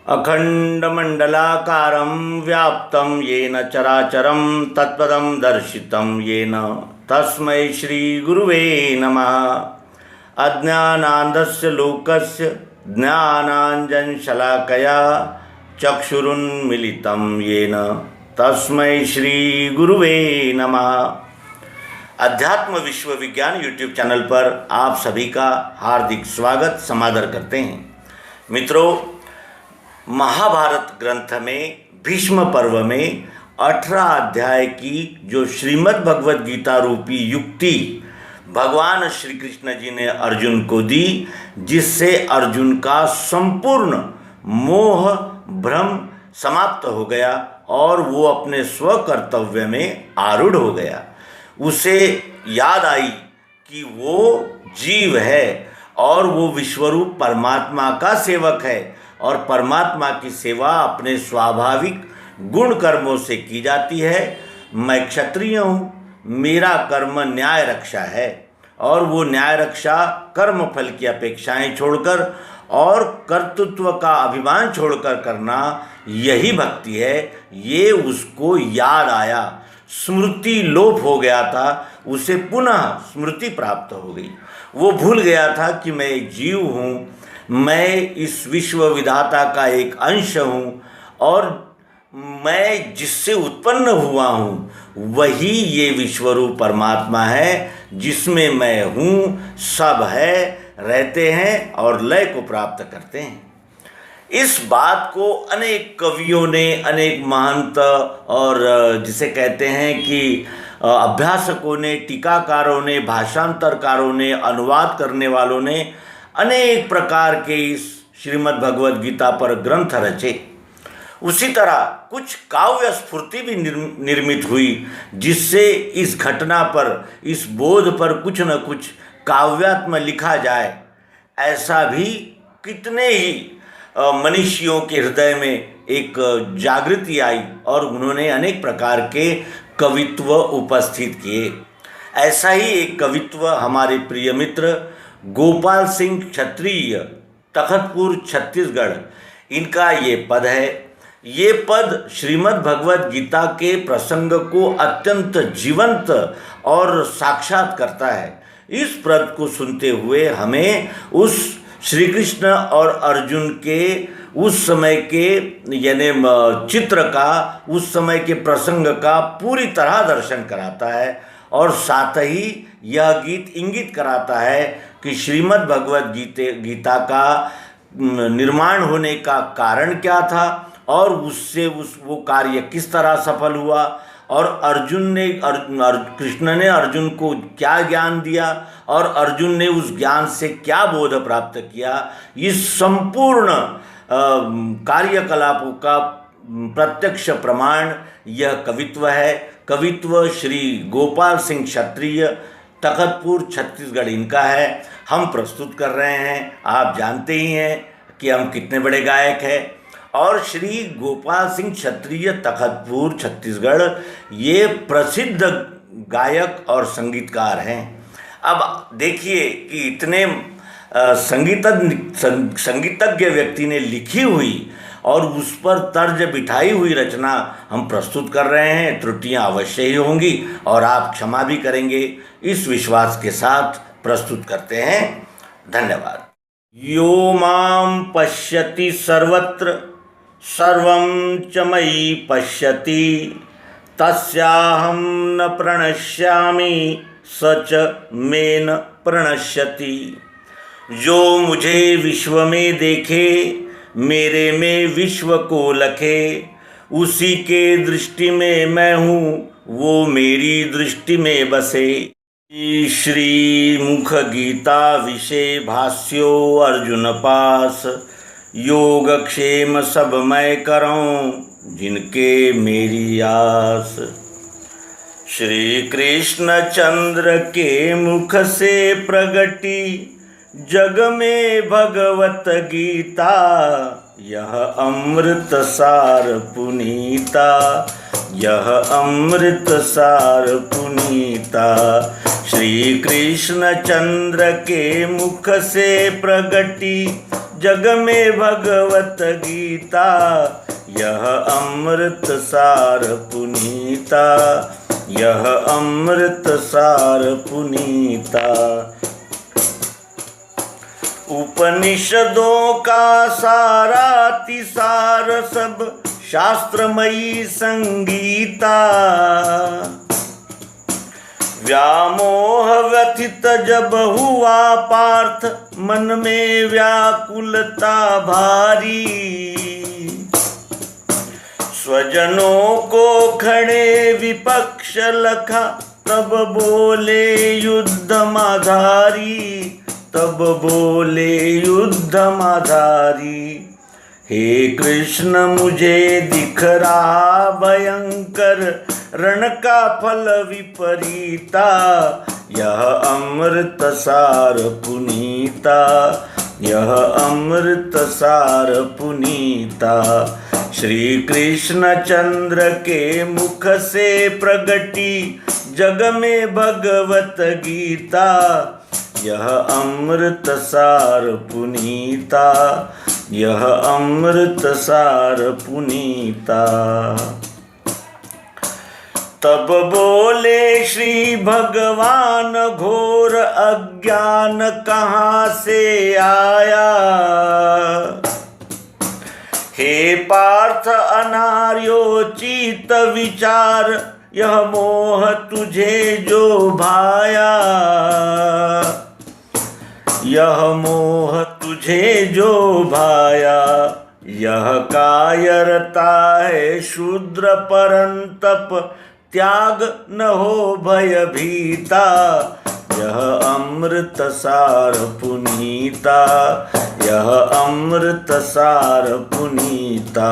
अखंडमंडलाकारं व्याप्तं येन चराचरं तत्पदं दर्शितं येन तस्मै श्रीगुरुवे नमः। अज्ञानान्धस्य लोकस्य ज्ञानाञ्जनशलाकया चक्षुरुन्मीलितं येन तस्मै श्रीगुरुवे नमः। अध्यात्म विश्व विज्ञान यूट्यूब चैनल पर आप सभी का हार्दिक स्वागत समादर करते हैं। मित्रों, महाभारत ग्रंथ में भीष्म पर्व में 18 अध्याय की जो श्रीमद् भगवद गीता रूपी युक्ति भगवान श्री कृष्ण जी ने अर्जुन को दी, जिससे अर्जुन का संपूर्ण मोह भ्रम समाप्त हो गया और वो अपने स्वकर्तव्य में आरूढ़ हो गया। उसे याद आई कि वो जीव है और वो विश्वरूप परमात्मा का सेवक है और परमात्मा की सेवा अपने स्वाभाविक गुण कर्मों से की जाती है। मैं क्षत्रिय हूँ, मेरा कर्म न्याय रक्षा है और वो न्याय रक्षा कर्म फल की अपेक्षाएं छोड़कर और कर्तृत्व का अभिमान छोड़कर करना, यही भक्ति है। ये उसको याद आया, स्मृति लोप हो गया था, उसे पुनः स्मृति प्राप्त हो गई। वो भूल गया था कि मैं एक जीव हूँ, मैं इस विश्व विधाता का एक अंश हूँ और मैं जिससे उत्पन्न हुआ हूँ वही ये विश्वरूप परमात्मा है, जिसमें मैं हूँ, सब है, रहते हैं और लय को प्राप्त करते हैं। इस बात को अनेक कवियों ने, अनेक महंत और जिसे कहते हैं कि अभ्यासकों ने, टीकाकारों ने, भाषांतरकारों ने, अनुवाद करने वालों ने अनेक प्रकार के इस श्रीमद् भगवद गीता पर ग्रंथ रचे। उसी तरह कुछ काव्य स्फूर्ति भी निर्मित हुई, जिससे इस घटना पर, इस बोध पर कुछ न कुछ काव्यात्म लिखा जाए। ऐसा भी कितने ही मनीषियों के हृदय में एक जागृति आई और उन्होंने अनेक प्रकार के कवित्व उपस्थित किए। ऐसा ही एक कवित्व हमारे प्रिय मित्र गोपाल सिंह क्षत्रिय, तखतपुर छत्तीसगढ़, इनका ये पद है। ये पद श्रीमद् भगवद गीता के प्रसंग को अत्यंत जीवंत और साक्षात करता है। इस पद को सुनते हुए हमें उस श्री कृष्ण और अर्जुन के उस समय के यानी चित्र का, उस समय के प्रसंग का पूरी तरह दर्शन कराता है और साथ ही यह गीत इंगित कराता है कि श्रीमद् भगवद गीता का निर्माण होने का कारण क्या था और उससे वो कार्य किस तरह सफल हुआ और कृष्ण ने अर्जुन को क्या ज्ञान दिया और अर्जुन ने उस ज्ञान से क्या बोध प्राप्त किया। इस संपूर्ण कार्यकलापों का प्रत्यक्ष प्रमाण यह कवित्व है। कवित्व श्री गोपाल सिंह क्षत्रिय, तखतपुर छत्तीसगढ़, इनका है। हम प्रस्तुत कर रहे हैं। आप जानते ही हैं कि हम कितने बड़े गायक हैं। और श्री गोपाल सिंह क्षत्रिय, तखतपुर छत्तीसगढ़, ये प्रसिद्ध गायक और संगीतकार हैं। अब देखिए कि इतने संगीतज्ञ व्यक्ति ने लिखी हुई और उस पर तर्ज बिठाई हुई रचना हम प्रस्तुत कर रहे हैं। त्रुटियां अवश्य ही होंगी और आप क्षमा भी करेंगे, इस विश्वास के साथ प्रस्तुत करते हैं। धन्यवाद। यो मां पश्यति सर्वत्र सर्वं च मयि पश्यति, तस्याहं न प्रणश्यामि स च मे न प्रणश्यति। जो मुझे विश्व में देखे, मेरे में विश्व को लखे, उसी के दृष्टि में मैं हूँ, वो मेरी दृष्टि में बसे। श्री मुख गीता विषय भाष्यो अर्जुन पास, योगक्षेम सब मैं करऊँ, जिनके मेरी आस। श्री कृष्ण चंद्र के मुख से प्रगटी, जग में भगवत गीता, यह अमृत सार पुनीता, यह अमृत सार पुनीता। श्री कृष्ण चंद्र के मुख से प्रगटी, जग में भगवत गीता, यह अमृत सार पुनीता, यह अमृत सार पुनीता। उपनिषदों का सारातिसार सब शास्त्रमयी संगीता, व्यामोह व्यथित जब हुआ पार्थ मन में व्याकुलता भारी, स्वजनों को खड़े विपक्ष लखा तब बोले युद्ध माधारी, तब बोले युद्ध माधारी। हे कृष्ण मुझे दिख रहा भयंकर रण का फल विपरीता, यह अमृत सार पुनीता, यह अमृत सार पुनीता। श्री कृष्ण चंद्र के मुख से प्रगटी जग में भगवत गीता, यह अमृत सार पुनीता, यह अमृत सार पुनीता। तब बोले श्री भगवान घोर अज्ञान कहाँ से आया, हे पार्थ अनार्योचित विचार यह मोह तुझे जो भाया, यह मोह तुझे जो भाया। यह कायरता है शूद्र परंतप त्याग न हो भय भीता, यह अमृत सार पुनीता, यह अमृत सार पुनीता।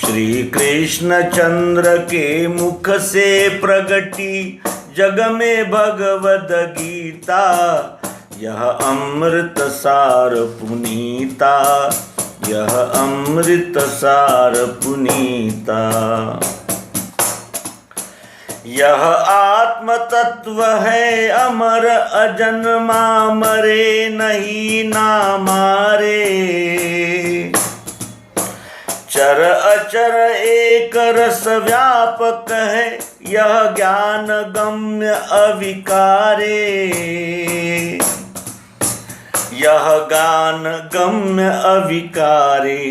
श्री कृष्ण चंद्र के मुख से प्रगटी जग में भगवद गीता, यह अमृत सार पुनीता, यह अमृत सार पुनीता। यह आत्म तत्व है अमर अजन्मा मरे नहीं ना मारे, चर अचर एक रस व्यापक है यह ज्ञान गम्य अविकारे, यह ज्ञान गम्य अविकारे।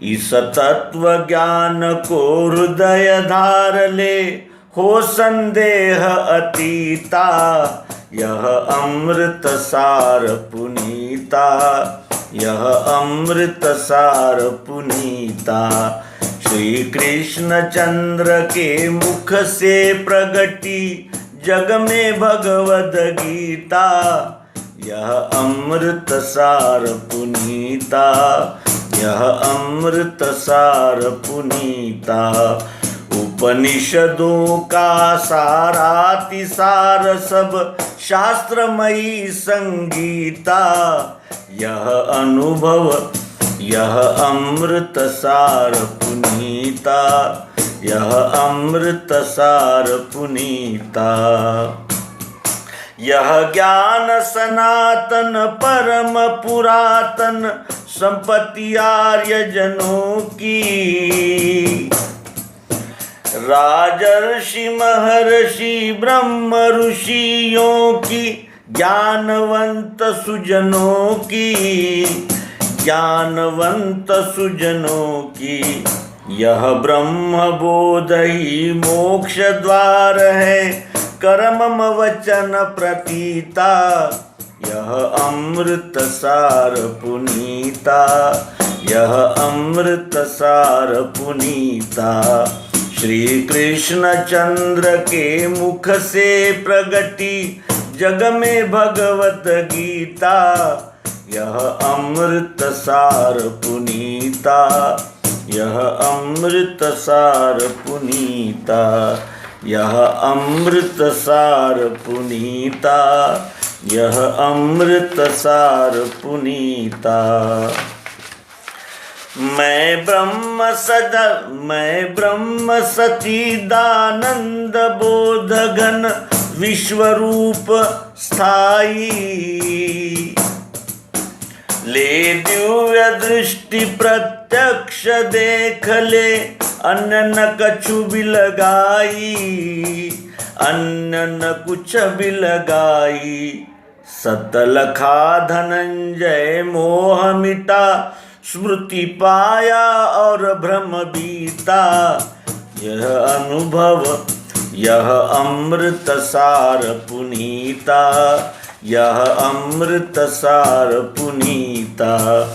इस तत्व ज्ञान को हृदय धार ले हो संदेह अतीता, यह अमृत सार पुनीता, यह अमृत सार पुनीता। श्री कृष्ण चंद्र के मुख से प्रगटी जग में भगवद गीता, यह अमृत सार पुनीता, यह अमृत सार पुनीता। उपनिषदों का सारातिसार सब शास्त्रमयी संगीता, यह अनुभव यह अमृत सार पुनीता, यह अमृत सार पुनीता। यह ज्ञान सनातन परम पुरातन संपत्ति आर्य जनों की, राजर्षि महर्षि ब्रह्म ऋषियों की, ज्ञानवंत सुजनों की, ज्ञानवंत सुजनों की। यह ब्रह्म बोध ही मोक्ष द्वार है कर्मम वचन प्रतीता, यह अमृत सार पुनीता, यह अमृत सार पुनीता। श्री कृष्ण चंद्र के मुख से प्रगटी जग में भगवत गीता, यह अमृत सार पुनीता, यह अमृत सार पुनीता, यह अमृत सार पुनीता, यह अमृत सार पुनीता। मैं ब्रह्म सचिदानंद बोध घन विश्वरूप स्थाई, ले दिव्य दृष्टि प्रत्यक्ष देख ले, अन्य न कछु भी लगाई, अन्य न कुछ भी लगाई। सतलखा धनंजय मोह मिटा, स्मृति पाया और भ्रम बीता। यह अनुभव यह अमृत सार पुनीता, यह अमृत सार पुनीता।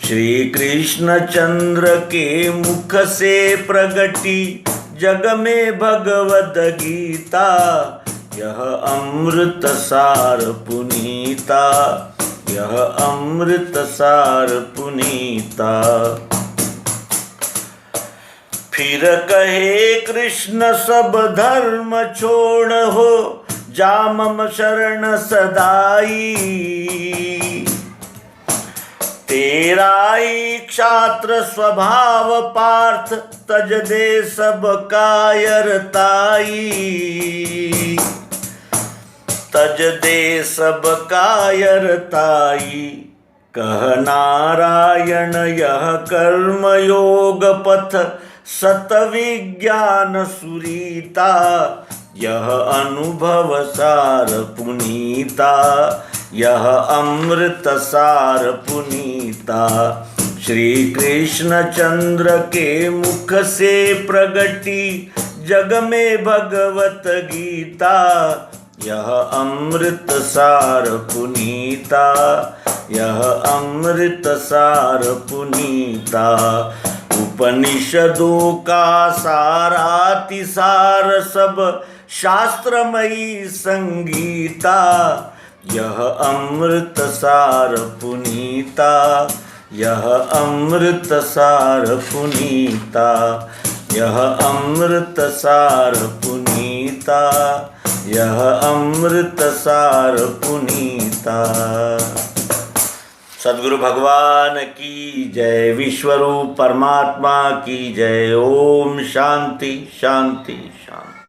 श्री कृष्ण चंद्र के मुख से प्रगटी, जग में भगवद गीता। यह अमृत सार पुनीता, यह अमृत सार पुनीता। फिर कहे कृष्ण सब धर्म छोड़ हो, जा मम शरण सदाई। तेरा ही क्षात्र स्वभाव पार्थ, तज दे सब कायरताई। तज दे सब कायरताई। कह नारायण यह कर्म योग पथ, सत विज्ञान सुरीता। यह अनुभव सार पुनीता, यह अमृत सार पुनीता। श्री कृष्ण चंद्र के मुख से प्रगटी, जग में भगवत गीता। यह अमृत सार पुनीता, यह अमृत सार पुनीता। उपनिषदों का सारातिसार सब, शास्त्रमयी संगीता। यह अमृत सार पुनीता, यह अमृत सार पुनीता। यह अमृत सार पुनीता, यह अमृत सार पुनीता। सद्गुरु भगवान की जय, विश्वरूप परमात्मा की जय। ओम शांति शांति शांति।